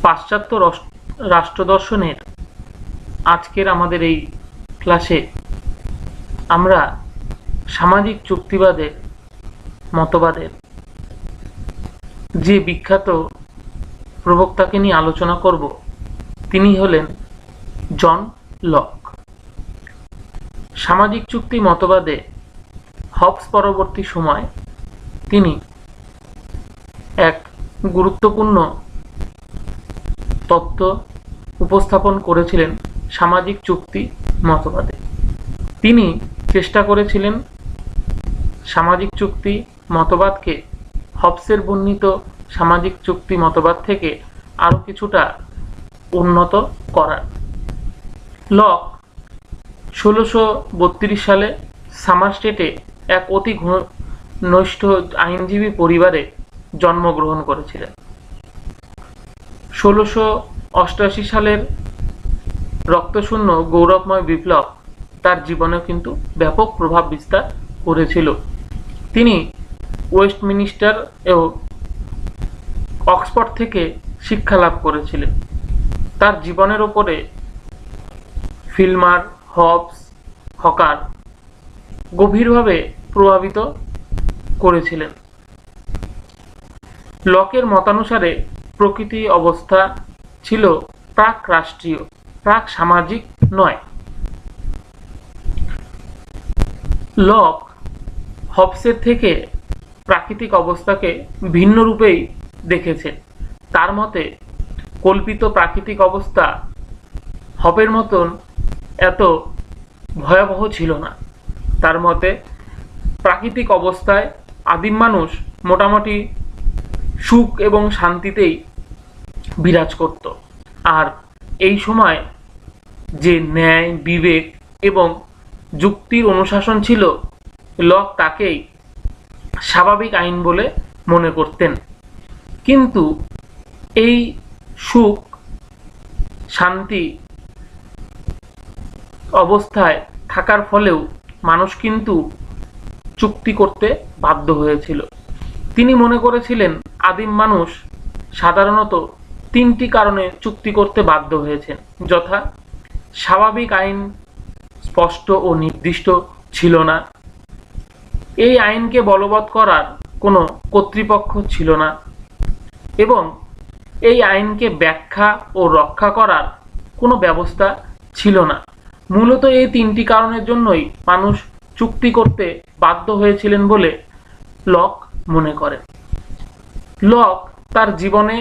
পাশ্চাত্য রাষ্ট্রদর্শনের আজকের আমাদের এই ক্লাসে আমরা সামাজিক যুক্তিবাদের মতবাদের যে বিখ্যাত প্রবক্তাকে নিয়ে আলোচনা করব তিনি হলেন জন লক। সামাজিক যুক্তি মতবাদে হবস পরবর্তী সময় তিনি এক গুরুত্বপূর্ণ তত্ত্ব উপস্থাপন করেছিলেন সামাজিক যুক্তি মতবাদে। তিনি চেষ্টা করেছিলেন সামাজিক যুক্তি মতবাদকে হবসের বর্ণিত সামাজিক যুক্তি মতবাদ থেকে আরও কিছুটা উন্নত করার। লক 1632 সালে সামারস্টেটে এক অতি ঘনিষ্ঠ আইনজীবী পরিবারে জন্মগ্রহণ করেছিলেন। 1688 সালের রক্তশূন্য গৌরবময় বিপ্লব তার জীবনে কিন্তু ব্যাপক প্রভাব বিস্তার করেছিল। তিনি ওয়েস্টমিনিস্টার ও অক্সফোর্ড থেকে শিক্ষা লাভ করেছিলেন। তার জীবনের ওপরে ফিল্মার, হবস, হকার গভীরভাবে প্রভাবিত করেছিলেন। লকের মতানুসারে প্রকৃতি অবস্থা ছিল প্রাক রাষ্ট্রীয়, প্রাক সামাজিক নয়। লক হবসের থেকে প্রাকৃতিক অবস্থাকে ভিন্ন রূপেই দেখেছেন। তার মতে কল্পিত প্রাকৃতিক অবস্থা হবের মতন এত ভয়াবহ ছিল না। তার মতে প্রাকৃতিক অবস্থায় আদিম মানুষ মোটামুটি সুখ এবং শান্তিতেই বিরাজ করত। আর এই সময় যে ন্যায়, বিবেক এবং যুক্তির অনুশাসন ছিল, লক তাকেই স্বাভাবিক আইন বলে মনে করতেন। কিন্তু এই সুখ শান্তি অবস্থায় থাকার ফলেও মানুষ কিন্তু চুক্তি করতে বাধ্য হয়েছিল। তিনি মনে করেছিলেন আদিম মানুষ সাধারণত 3টি কারণে চুক্তি করতে বাধ্য হয়েছেন, যথা স্বাভাবিক আইন স্পষ্ট ও নির্দিষ্ট ছিল না, এই আইনকে বলবৎ করার কোনো কর্তৃপক্ষ ছিল না, এবং এই আইনকে ব্যাখ্যা ও রক্ষা করার কোনো ব্যবস্থা ছিল না। মূলত এই 3টি কারণের জন্যই মানুষ চুক্তি করতে বাধ্য হয়েছিলেন বলে লক মনে করেন। লক তার জীবনে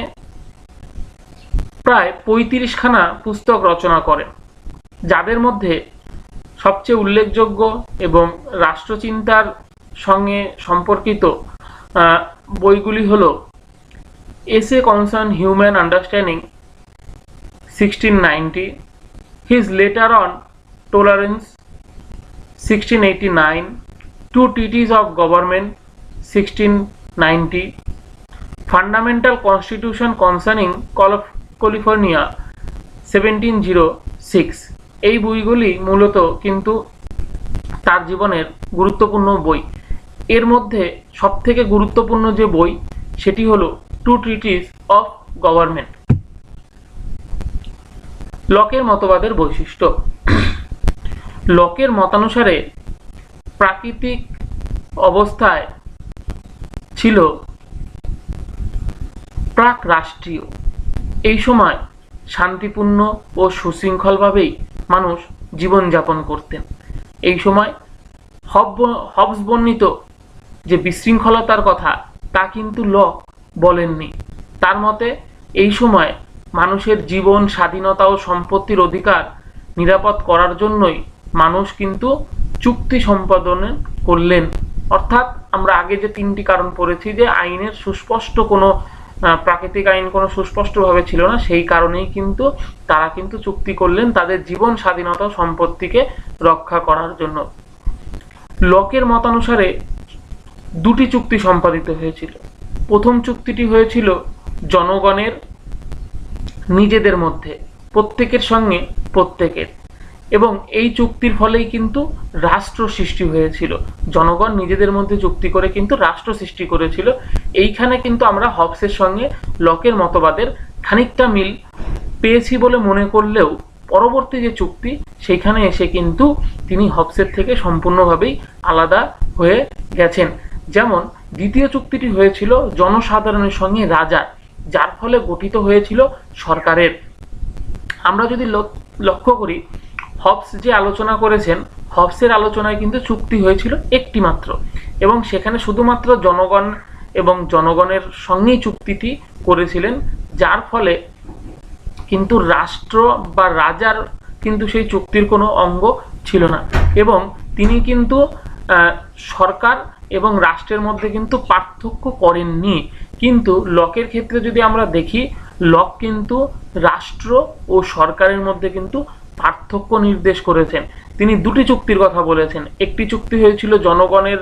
প্রায় 35খানা পুস্তক রচনা করেন, যাদের মধ্যে সবচেয়ে উল্লেখযোগ্য এবং রাষ্ট্রচিন্তার সঙ্গে সম্পর্কিত বইগুলি হল essay concern human understanding 1690, his letter on tolerance 1689, two treatise of government 1690, fundamental constitution concerning California 1706। এই বইগুলি মূলত কিন্তু তার জীবনের গুরুত্বপূর্ণ বই। এর মধ্যে সবথেকে গুরুত্বপূর্ণ যে বই সেটি হলো টু ট্রিটিস অফ গভর্নমেন্ট। লকের মতবাদের বৈশিষ্ট্য। লকের মতানুসারে প্রাকৃতিক অবস্থায় ছিল প্রাক রাষ্ট্রীয়। এই সময় শান্তিপূর্ণ ও সুশৃঙ্খলভাবেই মানুষ জীবনযাপন করতেন। এই সময় হবস বর্ণিত যে বিশৃঙ্খলতার কথা তা কিন্তু লক বলেননি। তার মতে এই সময় মানুষের জীবন, স্বাধীনতা ও সম্পত্তির অধিকার নিরাপদ করার জন্যই মানুষ কিন্তু চুক্তি সম্পাদন করলেন। অর্থাৎ আমরা আগে যে 3টি কারণ পড়েছি যে আইনের সুস্পষ্ট কোনো প্রাকৃতিক আইন কোনো সুস্পষ্টভাবে ছিল না, সেই কারণেই কিন্তু তারা কিন্তু চুক্তি করলেন তাদের জীবন, স্বাধীনতা ও সম্পত্তিকে রক্ষা করার জন্য। লকের মতানুসারে 2টি চুক্তি সম্পাদিত হয়েছিল। প্রথম চুক্তিটি হয়েছিল জনগণের নিজেদের মধ্যে, প্রত্যেকের সঙ্গে প্রত্যেকের। এবং এই চুক্তির ফলেই কিন্তু রাষ্ট্র সৃষ্টি হয়েছিল। জনগণ নিজেদের মধ্যে চুক্তি করে কিন্তু রাষ্ট্র সৃষ্টি করেছিল। এইখানে কিন্তু আমরা হবসের সঙ্গে লকের মতবাদের খানিকটা মিল পেয়েছি বলে মনে করলেও পরবর্তী যে চুক্তি সেইখানে এসে কিন্তু তিনি হবসের থেকে সম্পূর্ণভাবেই আলাদা হয়ে গেছেন। যেমন দ্বিতীয় চুক্তিটি হয়েছিল জনসাধারণের সঙ্গে রাজার, যার ফলে গঠিত হয়েছিল সরকারের। আমরা যদি লক্ষ্য করি, হবস যে আলোচনা করেছেন, হবসের আলোচনায় কিন্তু চুক্তি হয়েছিল একটি মাত্র, এবং সেখানে শুধুমাত্র জনগণ এবং জনগণের সঙ্গেই চুক্তিটি করেছিলেন, যার ফলে কিন্তু রাষ্ট্র বা রাজার কিন্তু সেই চুক্তির কোনো অঙ্গ ছিল না, এবং তিনি কিন্তু সরকার এবং রাষ্ট্রের মধ্যে কিন্তু পার্থক্য করেননি। কিন্তু লকের ক্ষেত্রে যদি আমরা দেখি, লক কিন্তু রাষ্ট্র ও সরকারের মধ্যে কিন্তু পার্থক্য নির্দেশ করেছেন। তিনি দুটি চুক্তির কথা বলেছেন। একটি চুক্তি হয়েছিল জনগণের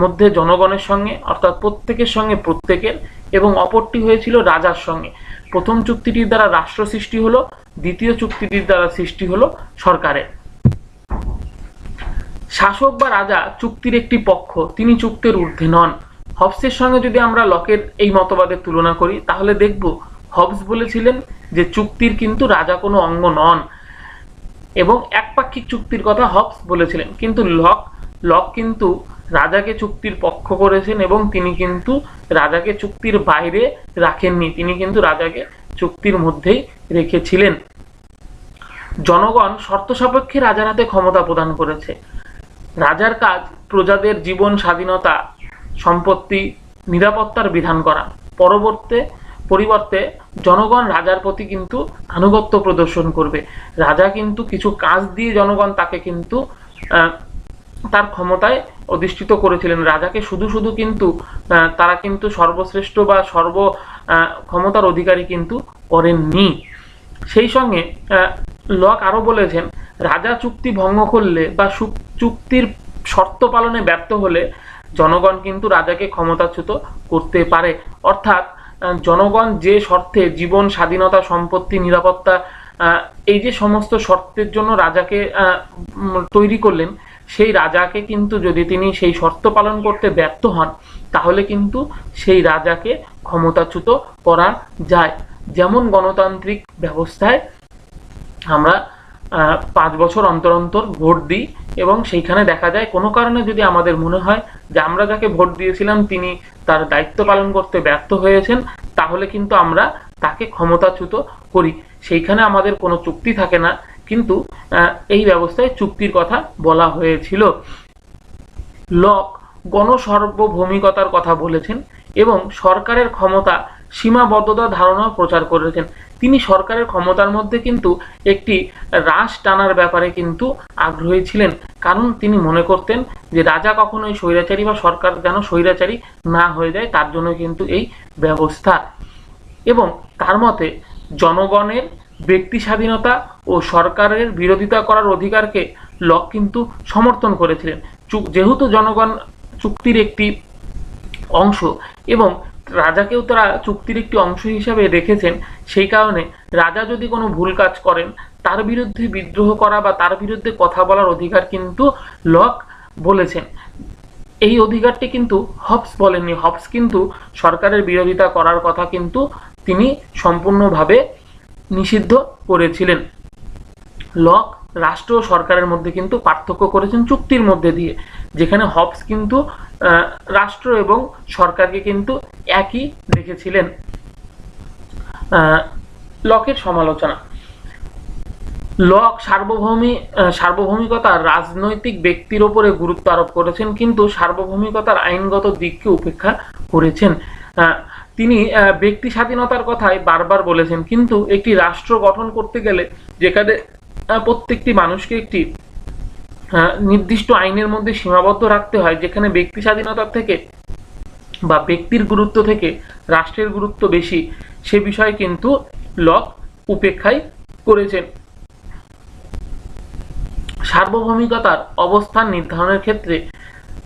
মধ্যে জনগণের সঙ্গে, অর্থাৎ প্রত্যেকের সঙ্গে প্রত্যেকের, এবং অপরটি হয়েছিল রাজার সঙ্গে। প্রথম চুক্তিটির দ্বারা রাষ্ট্র সৃষ্টি হলো, দ্বিতীয় চুক্তিটির দ্বারা সৃষ্টি হলো সরকারের। শাসক বা রাজা চুক্তির একটি পক্ষ, তিনি চুক্তির ঊর্ধ্বে নন। হবসের সঙ্গে যদি আমরা লকের এই মতবাদের তুলনা করি, তাহলে দেখব হবস বলেছিলেন যে চুক্তির কিন্তু রাজা কোনো অঙ্গ নন, এবং একপাক্ষিক চুক্তির কথা হবস বলেছিলেন। কিন্তু লক কিন্তু রাজাকে চুক্তির পক্ষ করেছেন, এবং তিনি কিন্তু রাজাকে চুক্তির বাইরে রাখেননি, তিনি কিন্তু রাজাকে চুক্তির মধ্যেই রেখেছিলেন। জনগণ শর্ত সাপেক্ষে রাজার হাতে ক্ষমতা প্রদান করেছে। রাজার কাজ প্রজাদের জীবন, স্বাধীনতা, সম্পত্তি, নিরাপত্তার বিধান করা। পরিবর্তে জনগণ রাজার প্রতি কিন্তু আনুগত্য প্রদর্শন করবে। রাজা কিন্তু কিছু কাজ দিয়ে জনগণ তাকে কিন্তু তার ক্ষমতায় অধিষ্ঠিত করেছিলেন। রাজাকে শুধু কিন্তু তারা কিন্তু সর্বশ্রেষ্ঠ বা সর্ব ক্ষমতার অধিকারী কিন্তু করেননি। সেই সঙ্গে লক আরো বলেছেন, রাজা চুক্তি ভঙ্গ করলে বা চুক্তির শর্ত পালনে ব্যর্থ হলে জনগণ কিন্তু রাজাকে ক্ষমতাচ্যুত করতে পারে। অর্থাৎ জনগণ যে শর্তে জীবন, স্বাধীনতা, সম্পত্তি, নিরাপত্তা, এই যে সমস্ত শর্তের জন্য রাজাকে তৈরি করলেন, সেই রাজাকে কিন্তু যদি তিনি সেই শর্ত পালন করতে ব্যর্থ হন, তাহলে কিন্তু সেই রাজাকে ক্ষমতাচ্যুত করা যায়। যেমন গণতান্ত্রিক ব্যবস্থায় আমরা 5 বছর অন্তর অন্তর ভোট দিই, এবং সেইখানে দেখা যায় কোনো কারণে যদি আমাদের মনে হয় যে আমরা যাকে ভোট দিয়েছিলাম তিনি তার দায়িত্ব পালন করতে ব্যর্থ হয়েছেন, তাহলে কিন্তু আমরা তাকে ক্ষমতাচ্যুত করি। সেইখানে আমাদের কোনো চুক্তি থাকে না, কিন্তু এই ব্যবস্থায় চুক্তির কথা বলা হয়েছিল। লক গণসার্বভৌমিকতার কথা বলেছেন, এবং সরকারের ক্ষমতা সীমাবদ্ধতা ধারণা প্রচার করেছেন। তিনি সরকারের ক্ষমতার মধ্যে কিন্তু একটি রাশ টানার ব্যাপারে কিন্তু আগ্রহী ছিলেন, কারণ তিনি মনে করতেন যে রাজা কখনোই স্বৈরাচারী বা সরকার যেন স্বৈরাচারী না হয়ে যায়, তার জন্য কিন্তু এই ব্যবস্থা। এবং তার মতে জনগণের ব্যক্তি স্বাধীনতা ও সরকারের বিরোধিতা করার অধিকারকে লক কিন্তু সমর্থন করেছিলেন। যেহেতু জনগণ চুক্তির একটি অংশ, এবং রাজাকেও তারা চুক্তির একটি অংশ হিসাবে রেখেছেন, সেই কারণে রাজা যদি কোনো ভুল কাজ করেন, তার বিরুদ্ধে বিদ্রোহ করা বা তার বিরুদ্ধে কথা বলার অধিকার কিন্তু লক বলেছেন। এই অধিকারটি কিন্তু হবস বলেননি। হবস কিন্তু সরকারের বিরোধিতা করার কথা কিন্তু তিনি সম্পূর্ণভাবে নিষিদ্ধ করেছিলেন। লক রাষ্ট্র ও সরকারের মধ্যে কিন্তু পার্থক্য করেছেন চুক্তির মধ্যে দিয়ে, যেখানে হবস কিন্তু রাষ্ট্র এবং সরকারকে কিন্তু একই দেখেছিলেন। লকের সমালোচনা। লক সার্বভৌমিকতার রাজনৈতিক ব্যক্তির ওপরে গুরুত্ব আরোপ করেছেন, কিন্তু সার্বভৌমিকতার আইনগত দিককে উপেক্ষা করেছেন। তিনি ব্যক্তি স্বাধীনতার কথাই বারবার বলেছেন, কিন্তু একটি রাষ্ট্র গঠন করতে গেলে যেখানে প্রত্যেকটি মানুষকে একটি নির্দিষ্ট আইনের মধ্যে সীমাবদ্ধ রাখতে হয়, যেখানে ব্যক্তি স্বাধীনতার থেকে বা ব্যক্তির গুরুত্ব থেকে রাষ্ট্রের গুরুত্ব বেশি, সে বিষয়ে কিন্তু লক উপেক্ষাই করেছেন। সার্বভৌমিকতার অবস্থান নির্ধারণের ক্ষেত্রে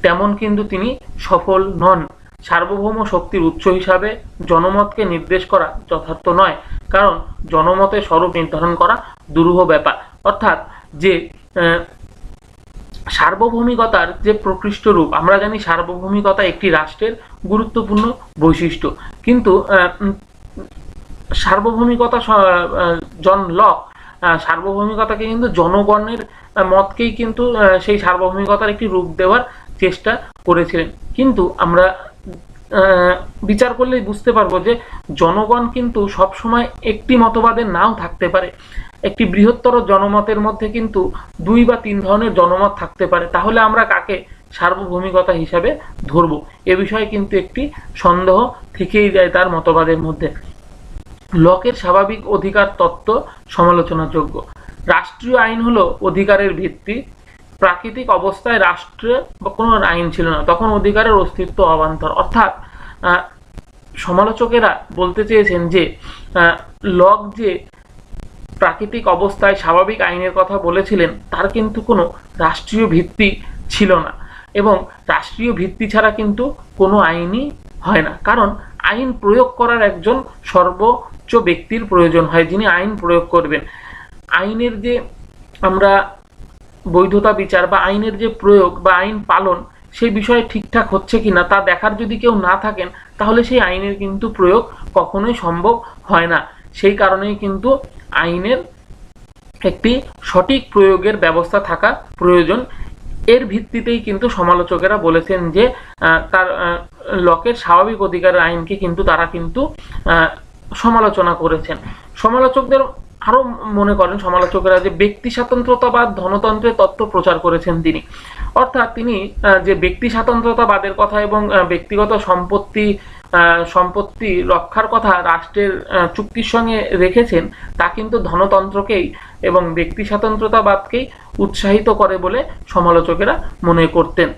তেমন কিন্তু তিনি সফল নন। সার্বভৌম শক্তির উৎস হিসাবে জনমতকে নির্দেশ করা যথার্থ নয়, কারণ জনমতের স্বরূপ নির্ধারণ করা দুরূহ ব্যাপার। অর্থাৎ যে সার্বভৌমিকতার যে প্রকৃষ্ট রূপ, আমরা জানি সার্বভৌমিকতা একটি রাষ্ট্রের গুরুত্বপূর্ণ বৈশিষ্ট্য, কিন্তু সার্বভৌমিকতা জন লক সার্বভৌমিকতাকে কিন্তু জনগণের মতকেই কিন্তু সেই সার্বভৌমিকতার একটি রূপ দেওয়ার চেষ্টা করেছিলেন। কিন্তু আমরা বিচার করলেই বুঝতে পারবো যে জনগণ কিন্তু সবসময় একটি মতবাদের নাও থাকতে পারে। একটি বৃহত্তর জনমতের মধ্যে কিন্তু 2 বা 3 ধরনের জনমত থাকতে পারে। তাহলে আমরা কাকে সার্বভৌমিকতা হিসাবে ধরবো, এ বিষয়ে কিন্তু একটি সন্দেহ থেকেই যায় তার মতবাদের মধ্যে। লকের স্বাভাবিক অধিকার তত্ত্ব সমালোচনাযোগ্য। রাষ্ট্রীয় আইন হলো অধিকারের ভিত্তি। প্রাকৃতিক অবস্থায় রাষ্ট্রে কোনো আইন ছিল না, তখন অধিকারের অস্তিত্ব অবান্তর। অর্থাৎ সমালোচকেরা বলতে চেয়েছেন যে লক যে প্রাকৃতিক অবস্থায় স্বাভাবিক আইনের কথা বলেছিলেন তার কিন্তু কোনো রাষ্ট্রীয় ভিত্তি ছিল না, এবং রাষ্ট্রীয় ভিত্তি ছাড়া কিন্তু কোনো আইনই হয় না। কারণ আইন প্রয়োগ করার একজন সর্বোচ্চ ব্যক্তির প্রয়োজন হয়, যিনি আইন প্রয়োগ করবেন। আইনের যে আমরা বৈধতা বিচার বা আইনের যে প্রয়োগ বা আইন পালন, সেই বিষয়ে ঠিকঠাক হচ্ছে কিনা তা দেখার যদি কেউ না থাকেন, তাহলে সেই আইনের কিন্তু প্রয়োগ কখনোই সম্ভব হয় না। সেই কারণেই কিন্তু আইনের একটি সঠিক প্রয়োগের ব্যবস্থা থাকা প্রয়োজন। এর ভিত্তিতেই কিন্তু সমালোচকেরা বলেছেন যে তার লকের স্বাভাবিক অধিকারের আইনকে কিন্তু তারা কিন্তু সমালোচনা করেছেন। সমালোচকদের আরো মনে করেন সমালোচকেরা যে ব্যক্তি স্বাতন্ত্রতাবাদ ধনতন্ত্রের তত্ত্ব প্রচার করেছেন তিনি। অর্থাৎ তিনি যে ব্যক্তি স্বাতন্ত্রতাবাদের কথা এবং ব্যক্তিগত সম্পত্তি রক্ষার কথা রাষ্ট্রের চুক্তির সঙ্গে রেখেছেন, তা কিন্তু ধনতন্ত্রকেই এবং ব্যক্তি স্বাতন্ত্রতাবাদকেই উৎসাহিত করে বলে সমালোচকেরা মনে করতেন।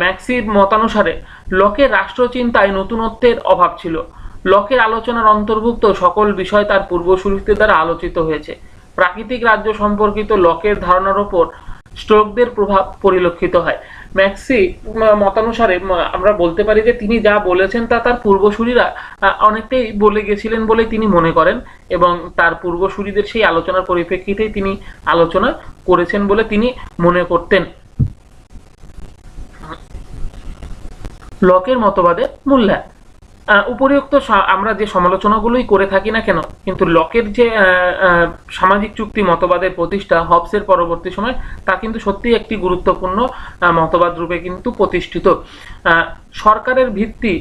ম্যাক্সির মতানুসারে লকের রাষ্ট্রচিন্তায় নতুনত্বের অভাব ছিল। লকের আলোচনার অন্তর্ভুক্ত সকল বিষয় তার পূর্বসূরিদের দ্বারা আলোচিত হয়েছে। প্রাকৃতিক রাজ্য সম্পর্কিত লকের ধারণার ওপর স্টোকদের প্রভাব পরিলক্ষিত হয়। ম্যাক্সি মতানুসারে আমরা বলতে পারি যে তিনি যা বলেছেন তা তার পূর্বসূরিরা অনেকটাই বলে গেছিলেন বলে তিনি মনে করেন, এবং তার পূর্বসূরিদের সেই আলোচনার পরিপ্রেক্ষিতেই তিনি আলোচনা করেছেন বলে তিনি মনে করতেন। লকের মতবাদের মূল্যায়ন। উপরিউক্ত আমরা যে সমালোচনাগুলোই করে থাকি না কেন, কিন্তু লকের যে সামাজিক চুক্তি মতবাদের প্রতিষ্ঠা হবসের পরবর্তী সময়, তা কিন্তু সত্যিই একটি গুরুত্বপূর্ণ মতবাদ রূপে কিন্তু প্রতিষ্ঠিত। সরকারের ভিত্তি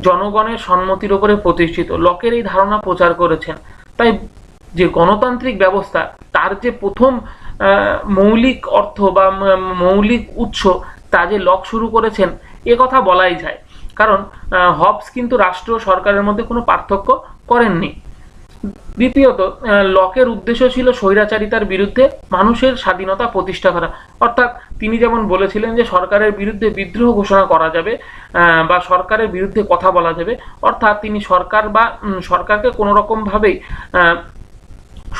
জনগণের সম্মতির উপরে প্রতিষ্ঠিত, লকের এই ধারণা প্রচার করেছেন। তাই যে গণতান্ত্রিক ব্যবস্থা তার যে প্রথম মৌলিক অর্থ বা মৌলিক উৎস, তা যে লক শুরু করেছেন এ কথা বলাই যায়। কারণ হবস কিন্তু রাষ্ট্র ও সরকারের মধ্যে কোনো পার্থক্য করেননি। দ্বিতীয়ত, লকের উদ্দেশ্য ছিল স্বৈরাচারিতার বিরুদ্ধে মানুষের স্বাধীনতা প্রতিষ্ঠা করা। অর্থাৎ তিনি যেমন বলেছিলেন যে সরকারের বিরুদ্ধে বিদ্রোহ ঘোষণা করা যাবে বা সরকারের বিরুদ্ধে কথা বলা যাবে, অর্থাৎ তিনি সরকারকে কোনো রকমভাবেই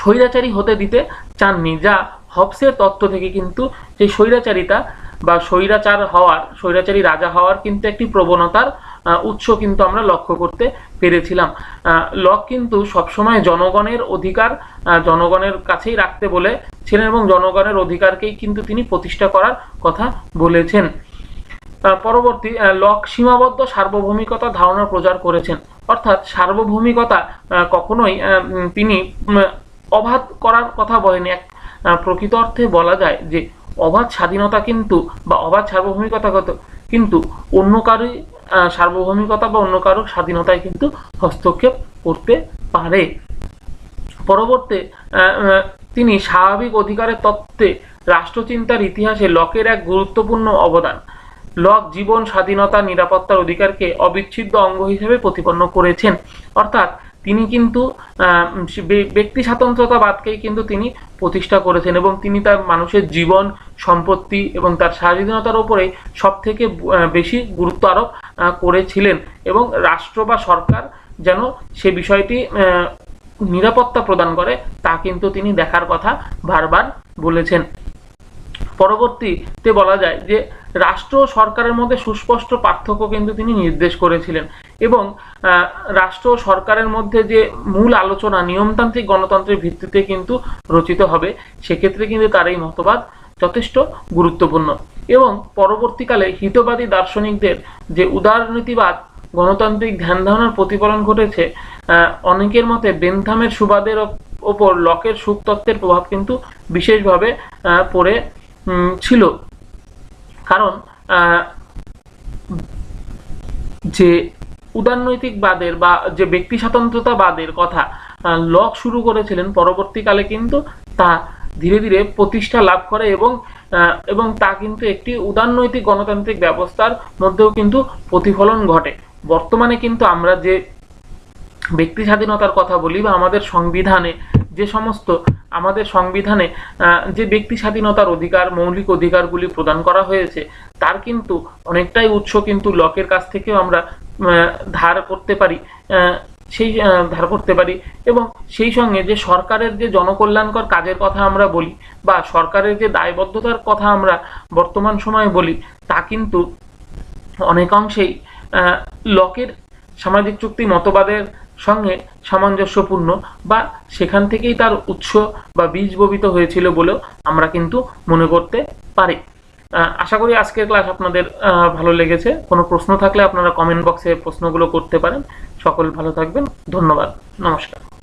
স্বৈরাচারী হতে দিতে চাননি, যা হবসের তত্ত্ব থেকে কিন্তু সেই স্বৈরাচারিতা বা স্বৈরাচারী রাজা হওয়ার কিন্তু একটি প্রবণতার উৎস কিন্তু আমরা লক্ষ্য করতে পেরেছিলাম। লক কিন্তু সবসময় জনগণের অধিকার জনগণের কাছেই রাখতে বলেছিলেন এবং জনগণের অধিকারকেই কিন্তু তিনি প্রতিষ্ঠা করার কথা বলেছেন। পরবর্তী, লক সীমাবদ্ধ সার্বভৌমিকতা ধারণা প্রচার করেছেন। অর্থাৎ সার্বভৌমিকতা কখনোই তিনি অবাধ করার কথা বলেনি। প্রকৃত অর্থে বলা যায় যে অবাধ স্বাধীনতা কিন্তু বা অবাধ সার্বভৌমিকতাগত কিন্তু অন্য কারোই সার্বভৌমিকতা বা অন্য কারো স্বাধীনতায় কিন্তু হস্তক্ষেপ করতে পারে। পরবর্তী, তিনি স্বাভাবিক অধিকারের তত্ত্বে রাষ্ট্রচিন্তার ইতিহাসে লকের এক গুরুত্বপূর্ণ অবদান। লক জীবন, স্বাধীনতা, নিরাপত্তার অধিকারকে অবিচ্ছেদ্য অঙ্গ হিসেবে প্রতিপন্ন করেছেন। অর্থাৎ তিনি কিন্তু ব্যক্তি স্বাতন্ত্রতাবাদকেই কিন্তু তিনি প্রতিষ্ঠা করেছেন এবং তিনি তার মানুষের জীবন, সম্পত্তি এবং তার স্বাধীনতার উপরে সব থেকে বেশি গুরুত্ব আরোপ করেছিলেন এবং রাষ্ট্র বা সরকার যেন সে বিষয়টি নিরাপত্তা প্রদান করে তা কিন্তু তিনি দেখার কথা বারবার বলেছেন। পরবর্তীতে বলা যায় যে রাষ্ট্র ও সরকারের মধ্যে সুস্পষ্ট পার্থক্য কিন্তু তিনি নির্দেশ করেছিলেন এবং রাষ্ট্র ও সরকারের মধ্যে যে মূল আলোচনা নিয়মতান্ত্রিক গণতন্ত্রের ভিত্তিতে কিন্তু রচিত হবে, সেক্ষেত্রে কিন্তু তার এই মতবাদ যথেষ্ট গুরুত্বপূর্ণ। এবং পরবর্তীকালে হিতবাদী দার্শনিকদের যে উদারনীতিবাদ গণতান্ত্রিক ধ্যান ধারণার প্রতিফলন ঘটেছে, অনেকের মতে বেন্থামের সুবাদের ওপর লকের সুখ তত্ত্বের প্রভাব কিন্তু বিশেষভাবে পড়ে ছিল। কারণ যে উদারনৈতিকবাদের বা যে ব্যক্তি স্বাতন্ত্র্যতাবাদের কথা লক শুরু করেছিলেন, পরবর্তীকালে কিন্তু তা ধীরে ধীরে প্রতিষ্ঠা লাভ করে এবং তা কিন্তু একটি উদারনৈতিক গণতান্ত্রিক ব্যবস্থার মধ্যেও কিন্তু প্রতিফলন ঘটে। বর্তমানে কিন্তু আমরা যে ব্যক্তি স্বাধীনতার কথা বলি বা আমাদের সংবিধানে যে ব্যক্তি স্বাধীনতার অধিকার, মৌলিক অধিকারগুলি প্রদান করা হয়েছে, তার কিন্তু অনেকটাই উৎস কিন্তু লকের কাছ থেকেও আমরা ধার করতে পারি। এবং সেই সঙ্গে যে সরকারের যে জনকল্যাণকর কাজের কথা আমরা বলি বা সরকারের যে দায়বদ্ধতার কথা আমরা বর্তমান সময়ে বলি, তা কিন্তু অনেকাংশেই লকের সামাজিক চুক্তি মতবাদের সঙ্গে সামঞ্জস্যপূর্ণ বা সেখান থেকেই তার উৎস বা বীজ বপিত হয়েছিল বলেও আমরা কিন্তু মনে করতে পারি। আশা করি আজকের ক্লাস আপনাদের ভালো লেগেছে। কোনো প্রশ্ন থাকলে আপনারা কমেন্ট বক্সে প্রশ্নগুলো করতে পারেন। সকল ভালো থাকবেন। ধন্যবাদ। নমস্কার।